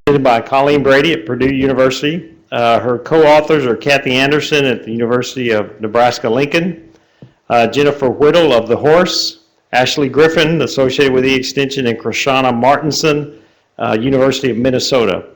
By Colleen Brady at Purdue University. Her co-authors are Kathy Anderson at the University of Nebraska-Lincoln, Jennifer Whittle of The Horse, Ashley Griffin associated with E-Extension, and Krishana Martinson, University of Minnesota.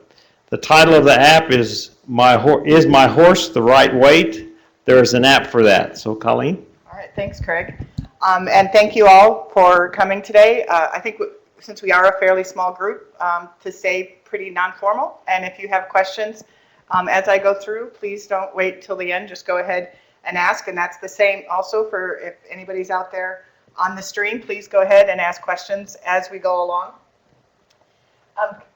The title of the app is My Horse the Right Weight? There is an app for that. So Colleen? All right, thanks Craig. And thank you all for coming today. I think since we are a fairly small group, to stay pretty non-formal, and if you have questions as I go through, please don't wait till the end, just go ahead and ask, and that's the same also for if anybody's out there on the stream, please go ahead and ask questions as we go along.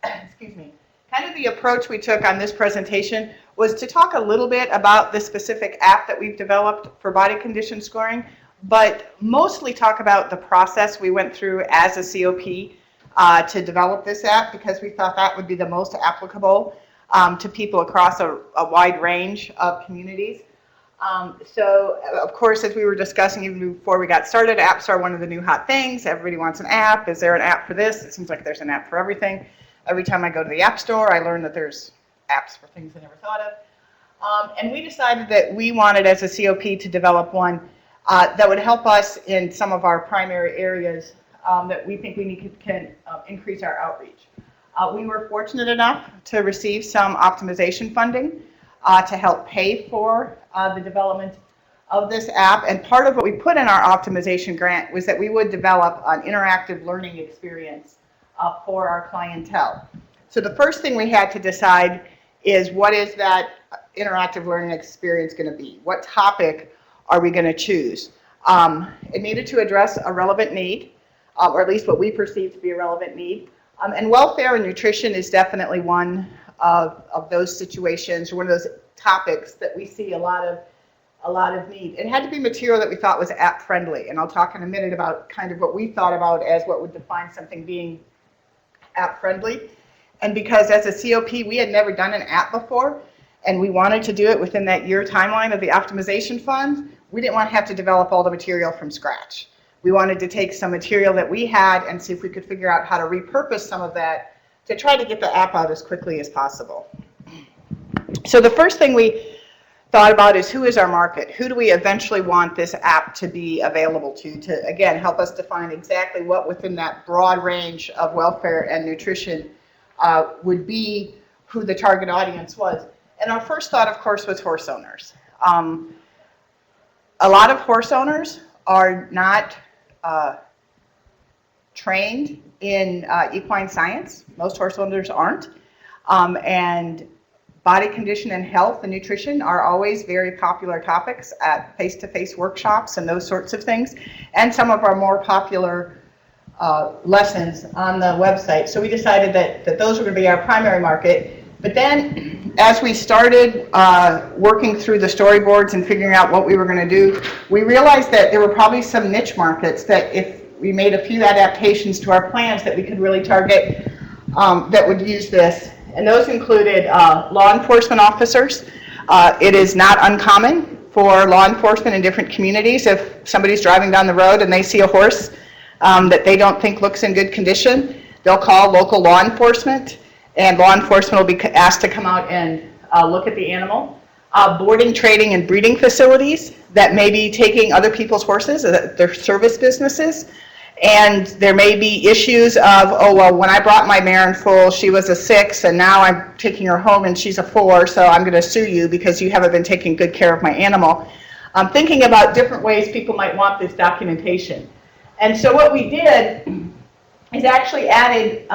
Excuse me. Kind of the approach we took on this presentation was to talk a little bit about the specific app that we've developed for body condition scoring, but mostly talk about the process we went through as a COP to develop this app, because we thought that would be the most applicable to people across a wide range of communities. So, of course, as we were discussing even before we got started, apps are one of the new hot things. Everybody wants an app. Is there an app for this? It seems like there's an app for everything. Every time I go to the App Store, I learn that there's apps for things I never thought of. And we decided that we wanted, as a COP, to develop one that would help us in some of our primary areas that we think can increase our outreach. We were fortunate enough to receive some optimization funding to help pay for the development of this app. And part of what we put in our optimization grant was that we would develop an interactive learning experience for our clientele. So the first thing we had to decide is, what is that interactive learning experience going to be? What topic are we going to choose? It needed to address a relevant need, or at least what we perceive to be a relevant need. And welfare and nutrition is definitely one of those situations, or one of those topics that we see a lot of need. It had to be material that we thought was app friendly, and I'll talk in a minute about kind of what we thought about as what would define something being app friendly. And because as a COP we had never done an app before, and we wanted to do it within that year timeline of the optimization fund, we didn't want to have to develop all the material from scratch. We wanted to take some material that we had and see if we could figure out how to repurpose some of that to try to get the app out as quickly as possible. So the first thing we thought about is, who is our market? Who do we eventually want this app to be available to again, help us define exactly what within that broad range of welfare and nutrition would be who the target audience was. And our first thought, of course, was horse owners. A lot of horse owners are not trained in equine science. Most horse owners aren't. And body condition and health and nutrition are always very popular topics at face-to-face workshops and those sorts of things, and some of our more popular lessons on the website. So we decided that those were going to be our primary market. But then as we started working through the storyboards and figuring out what we were going to do, we realized that there were probably some niche markets that if we made a few adaptations to our plans that we could really target that would use this. And those included law enforcement officers. It is not uncommon for law enforcement in different communities, if somebody's driving down the road and they see a horse that they don't think looks in good condition, they'll call local law enforcement, and law enforcement will be asked to come out and look at the animal. Boarding, trading, and breeding facilities that may be taking other people's horses, their service businesses. And there may be issues of, oh, well, when I brought my mare in foal, she was a 6, and now I'm taking her home and she's a 4, so I'm going to sue you because you haven't been taking good care of my animal. I'm thinking about different ways people might want this documentation. And so what we did is actually added